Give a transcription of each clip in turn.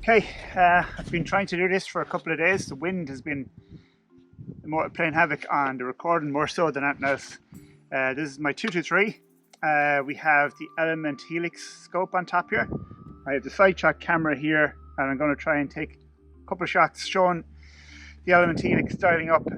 Okay, I've been trying to do this for a couple of days. The wind has been playing havoc on the recording more so than anything else. This is my 223. We have the Element Helix scope on top here. I have the side shot camera here, and I'm going to try and take a couple of shots showing the Element Helix dialing up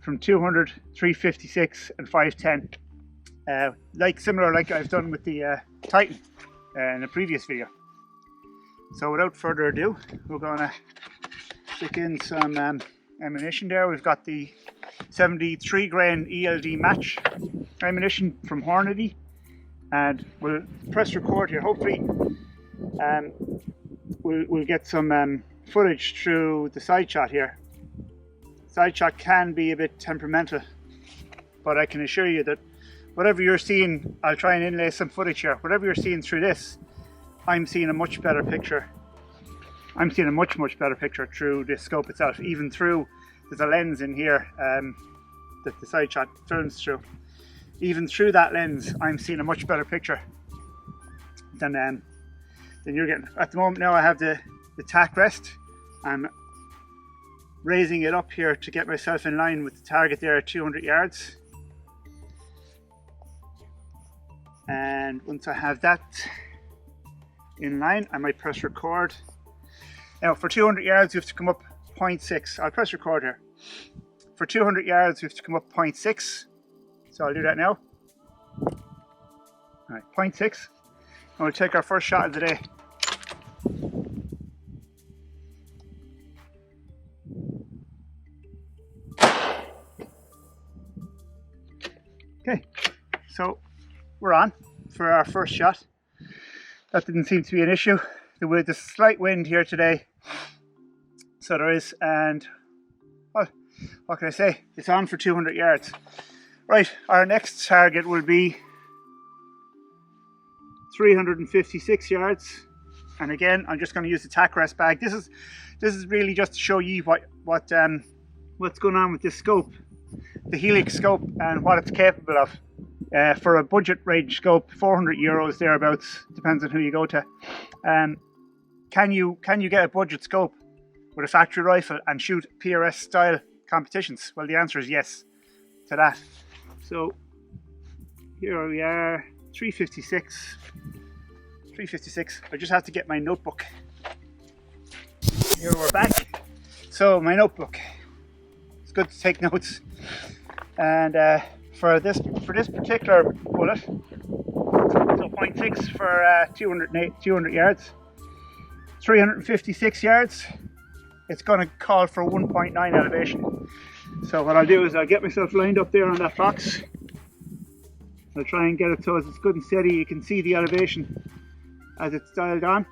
from 200, 356 and 510. Similar like I've done with the Titan in a previous video. So without further ado, we're going to stick in some ammunition there. We've got the 73 grain ELD match ammunition from Hornady, and we'll press record here. Hopefully we'll get some footage through the side shot here. Side shot can be a bit temperamental, but I can assure you that whatever you're seeing, I'll try and inlay some footage here. Whatever you're seeing through this, I'm seeing a much better picture. I'm seeing a much better picture through the scope itself, even through, there's a lens in here that the side shot films through. Even through that lens, I'm seeing a much better picture than you're getting. At the moment now I have the tack rest. I'm raising it up here to get myself in line with the target there at 200 yards. And once I have that in line, I might press record. Now for 200 yards you have to come up 0.6. I'll press record here. For 200 yards you have to come up 0.6. So I'll do that now. Alright, 0.6. And we'll take our first shot of the day. Okay, so we're on for our first shot. That didn't seem to be an issue. With the slight wind here today, so there is, and well, what can I say? It's on for 200 yards. Right, our next target will be 356 yards, and again, I'm just going to use the tack rest bag. This is really just to show you what's going on with this scope, the Helix scope, and what it's capable of. For a budget range scope, 400 euros thereabouts, depends on who you go to. Can you get a budget scope with a factory rifle and shoot PRS style competitions? Well, the answer is yes to that. So here we are, 356. I just have to get my notebook. Here we're back. So my notebook. It's good to take notes. And for this particular bullet, so 0.6 for 200 yards, 356 yards, it's going to call for 1.9 elevation. So what I'll do is I'll get myself lined up there on that box. I'll try and get it so it's good and steady. You can see the elevation as it's dialed on.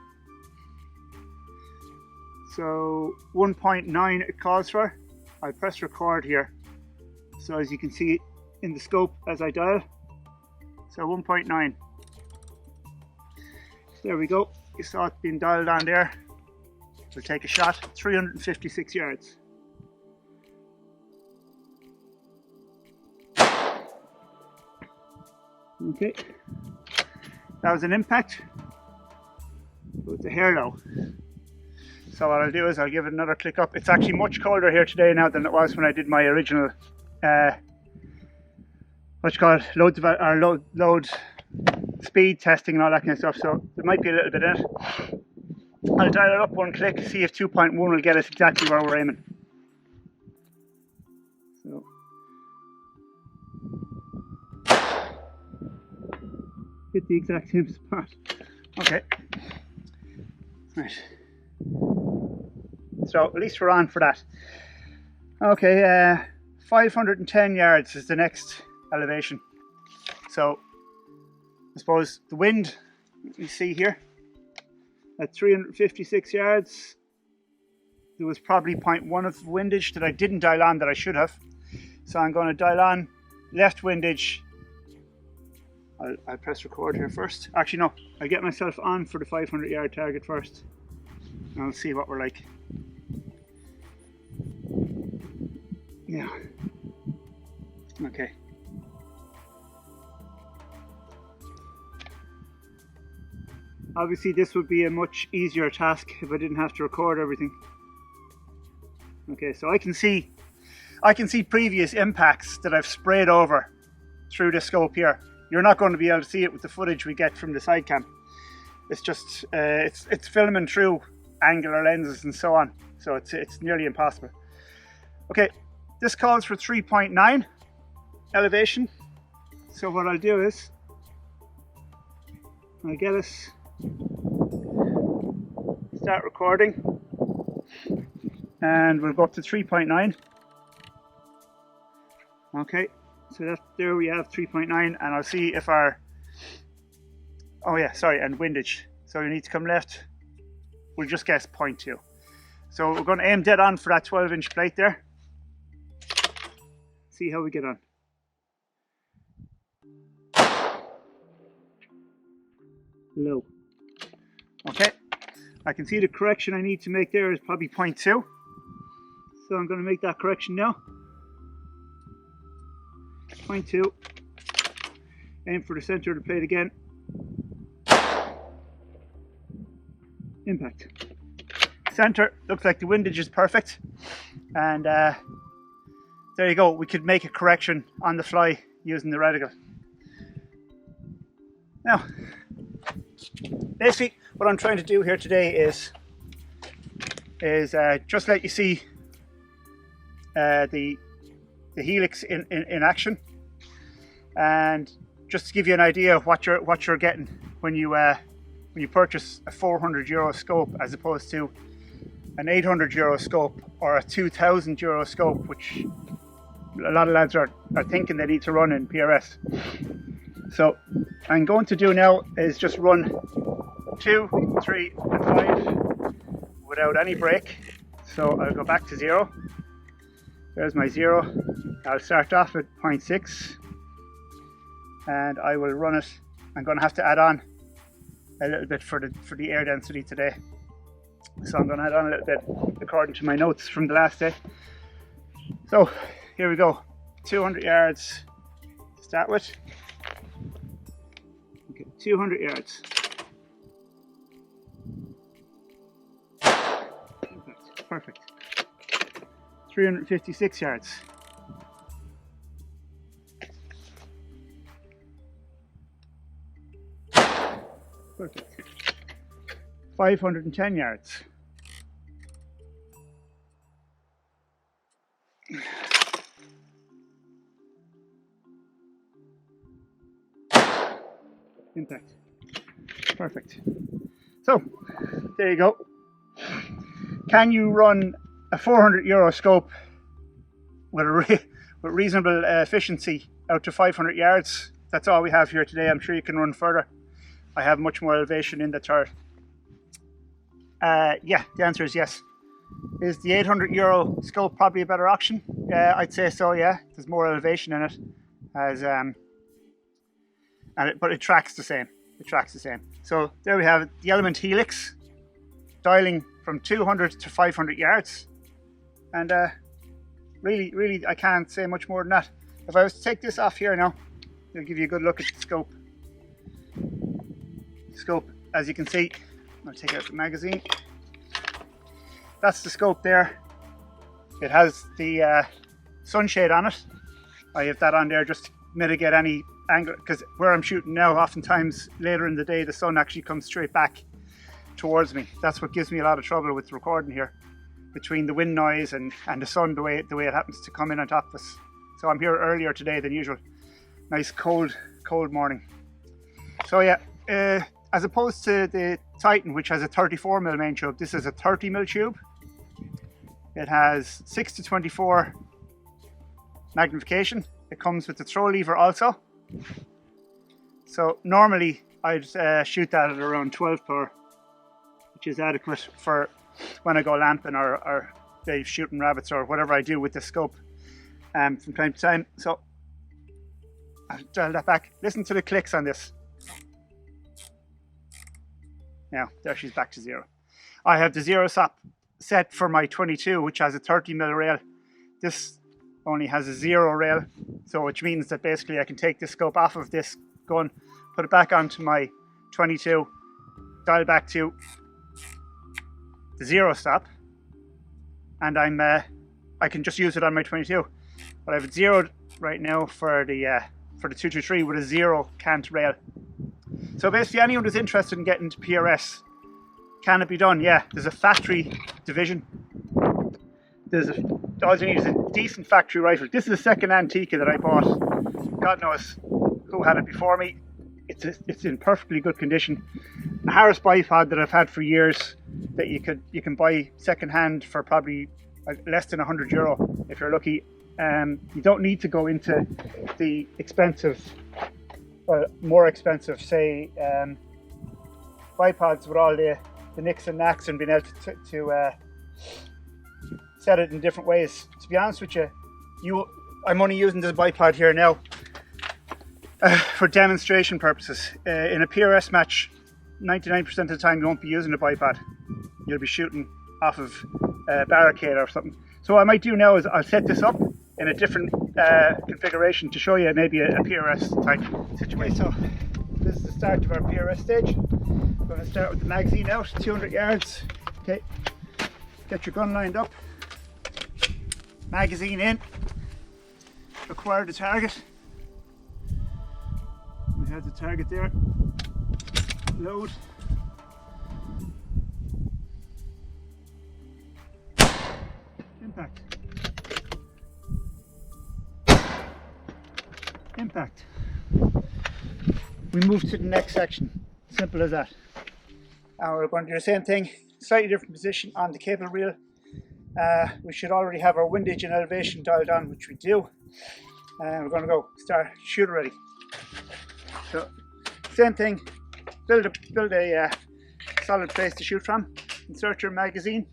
So 1.9 it calls for. I'll press record here. So as you can see in the scope as I dial, so 1.9. There we go. You saw it being dialed on there. We'll take a shot. 356 yards. Okay. That was an impact. It's a hair low. So what I'll do is I'll give it another click up. It's actually much colder here today now than it was when I did my original load speed testing and all that kind of stuff, so there might be a little bit in it. I'll dial it up one click, see if 2.1 will get us exactly where we're aiming. So hit the exact same spot. Okay. Right. So at least we're on for that. Okay, 510 yards is the next elevation. So I suppose the wind you see here at 356 yards, there was probably 0.1 of windage that I didn't dial on that I should have. So I'm going to dial on left windage. I'll press record here first. Actually no, I'll get myself on for the 500 yard target first, and I'll see what we're like. Yeah. Okay. Obviously this would be a much easier task if I didn't have to record everything. Okay, so I can see previous impacts that I've sprayed over through the scope here. You're not going to be able to see it with the footage we get from the side cam. It's just it's filming through angular lenses and so on, so it's nearly impossible. Okay, this calls for 3.9 elevation. So what I'll do is I'll get us start recording, and we'll go up to 3.9. Okay, so that there we have 3.9, and I'll see if our, oh yeah, sorry, and windage. So you need to come left. We'll just guess 0.2. So we're going to aim dead on for that 12-inch plate there. See how we get on. Low. Okay, I can see the correction I need to make there is probably 0.2. So I'm going to make that correction now. 0.2. Aim for the center of the plate again. Impact. Center. Looks like the windage is perfect. And there you go. We could make a correction on the fly using the reticle. Now, basically what I'm trying to do here today is just let you see the Helix in action, and just to give you an idea of what you're getting when you purchase a €400 scope as opposed to an €800 scope or a €2,000 scope, which a lot of lads are thinking they need to run in PRS. So I'm going to do now is just run 2, 3 and 5 without any break. So I'll go back to 0. There's my 0. I'll start off at 0.6 and I will run it. I'm going to have to add on a little bit for the air density today. So I'm going to add on a little bit according to my notes from the last day. So here we go. 200 yards to start with. Okay, 200 yards. Perfect. 356 yards. Perfect. 510 yards. Impact. Perfect. So, there you go. Can you run a €400 scope with reasonable efficiency out to 500 yards? That's all we have here today. I'm sure you can run further. I have much more elevation in the turret. Yeah, the answer is yes. Is the €800 scope probably a better option? Yeah, I'd say so, yeah. There's more elevation in it. But it tracks the same. It tracks the same. So there we have it, the Element Helix, dialing from 200 to 500 yards. And really, I can't say much more than that. If I was to take this off here now, I'll give you a good look at the scope. Scope, as you can see, I'll take out the magazine. That's the scope there. It has the sunshade on it. I have that on there just to mitigate any angle, because where I'm shooting now, oftentimes later in the day the sun actually comes straight back towards me. That's what gives me a lot of trouble with recording here, between the wind noise and the sun, the way it happens to come in on top of us. So I'm here earlier today than usual. Nice cold morning. So yeah, as opposed to the Titan, which has a 34mm main tube, this is a 30mm tube. It has 6 to 24 magnification. It comes with the throw lever also. So normally I'd shoot that at around 12 power, which is adequate for when I go lamping or shooting rabbits or whatever I do with the scope from time to time. So I'll dial that back. Listen to the clicks on this. Now, there she's back to 0. I have the 0 stop set for my 22, which has a 30mm rail. This only has a 0 rail, so which means that basically I can take this scope off of this gun, put it back onto my 22, dial back to the 0 stop, and I can just use it on my 22. But I have it zeroed right now for the 223 with a 0 cant rail. So basically, anyone who's interested in getting into PRS, can it be done? Yeah, there's a factory division. All you need is a decent factory rifle. This is a second Antica that I bought. God knows who had it before me. It's in perfectly good condition. A Harris bipod that I've had for years that you can buy second hand for probably less than €100 if you're lucky. You don't need to go into the expensive, more expensive, say, bipods with all the nicks and knacks and being able to set it in different ways. To be honest with you, I'm only using this bipod here now for demonstration purposes. In a PRS match, 99% of the time you won't be using a bipod. You'll be shooting off of a barricade or something. So what I might do now is I'll set this up in a different configuration to show you maybe a PRS type situation. So this is the start of our PRS stage. I'm going to start with the magazine out, 200 yards. Okay, get your gun lined up. Magazine in. Acquire the target. We have the target there. Load. Impact. Impact. We move to the next section. Simple as that. And we're going to do the same thing, slightly different position on the cable reel. We should already have our windage and elevation dialed on, which we do. And we're going to go start shoot already. So same thing, build a solid place to shoot from. Insert your magazine,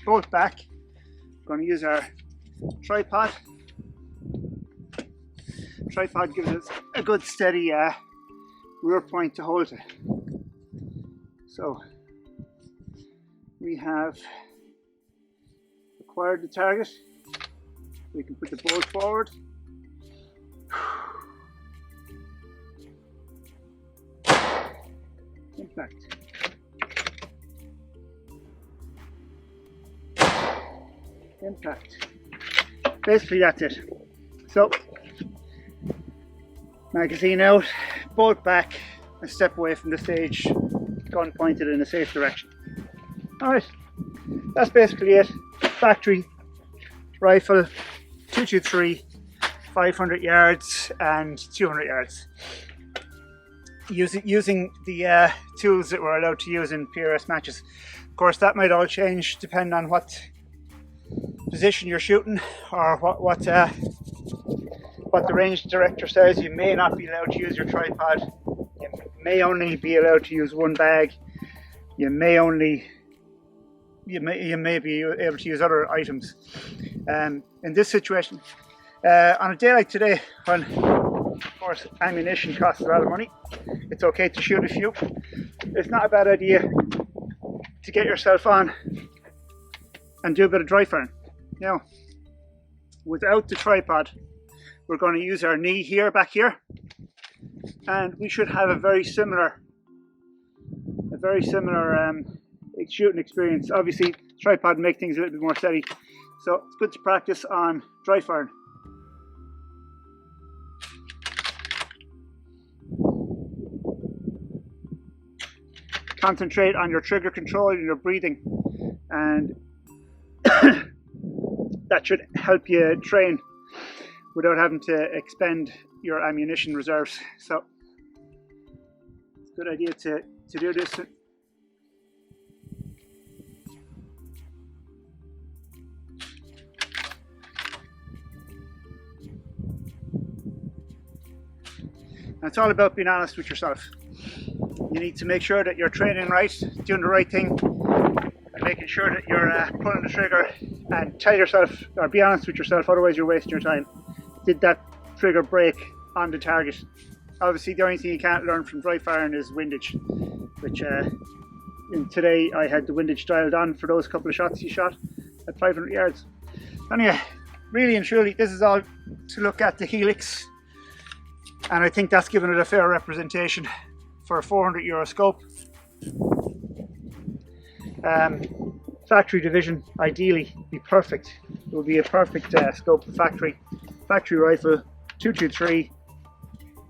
bolt back. We're going to use our tripod. Tripod gives us a good steady rear point to hold it. So we have acquired the target. We can put the bolt forward. Impact. Impact. Basically that's it. So magazine out, bolt back, and step away from the stage, gun pointed in a safe direction. Alright, that's basically it. Factory rifle, 223, 500 yards and 200 yards. Using the tools that we're allowed to use in PRS matches. Of course, that might all change depending on what position you're shooting or what the range director says. You may not be allowed to use your tripod. You may only be allowed to use one bag. You may be able to use other items. In this situation, on a day like today, when of course ammunition costs a lot of money, it's okay to shoot a few. It's not a bad idea to get yourself on and do a bit of dry firing. Now, without the tripod, we're going to use our knee here, back here, and we should have a very similar shooting experience. Obviously, tripod make things a little bit more steady, so it's good to practice on dry firing. Concentrate on your trigger control and your breathing, and that should help you train without having to expend your ammunition reserves. So it's a good idea to do this. And it's all about being honest with yourself. You need to make sure that you're training right, doing the right thing, and making sure that you're pulling the trigger, and tell yourself, or be honest with yourself, otherwise you're wasting your time. Did that trigger break on the target? Obviously the only thing you can't learn from dry firing is windage, which today I had the windage dialed on for those couple of shots you shot at 500 yards. Anyway, really and truly, this is all to look at the Helix, and I think that's given it a fair representation for a €400 scope. Factory division ideally be perfect. It would be a perfect scope for factory rifle, 223,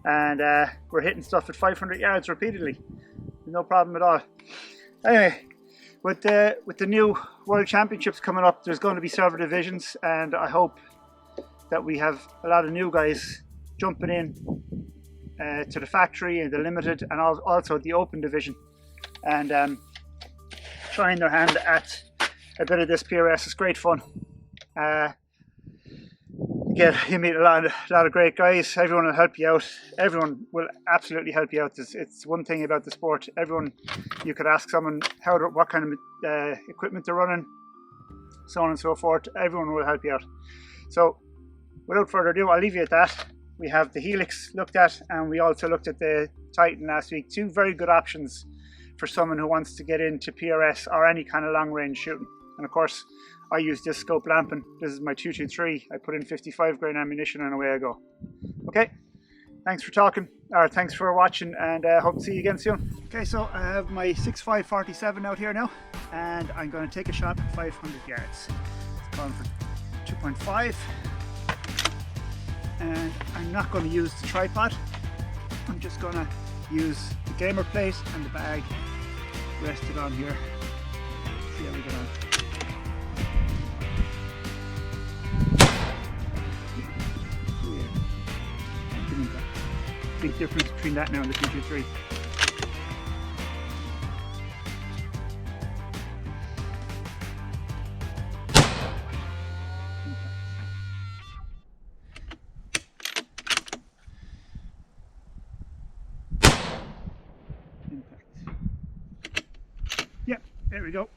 and we're hitting stuff at 500 yards repeatedly, no problem at all. Anyway, with the new World Championships coming up, there's going to be several divisions, and I hope that we have a lot of new guys jumping in to the factory and the limited, and also the open division, and trying their hand at a bit of this PRS. It's great fun. Again, you meet a lot of great guys. Everyone will help you out. Everyone will absolutely help you out. It's one thing about the sport. Everyone, you could ask someone what kind of equipment they're running, so on and so forth. Everyone will help you out. So, without further ado, I'll leave you at that. We have the Helix looked at, and we also looked at the Titan last week. Two very good options for someone who wants to get into PRS or any kind of long range shooting. And of course, I use this scope lamping. This is my 223. I put in 55 grain ammunition and away I go. Okay, thanks for watching, and hope to see you again soon. Okay, so I have my 6.5 out here now, and I'm going to take a shot at 500 yards. It's going for 2.5, and I'm not going to use the tripod. I'm just going to use the gamer plate and the bag rested on here. See how we get on. Big difference between that now and the 223. Impact. Yep, there we go.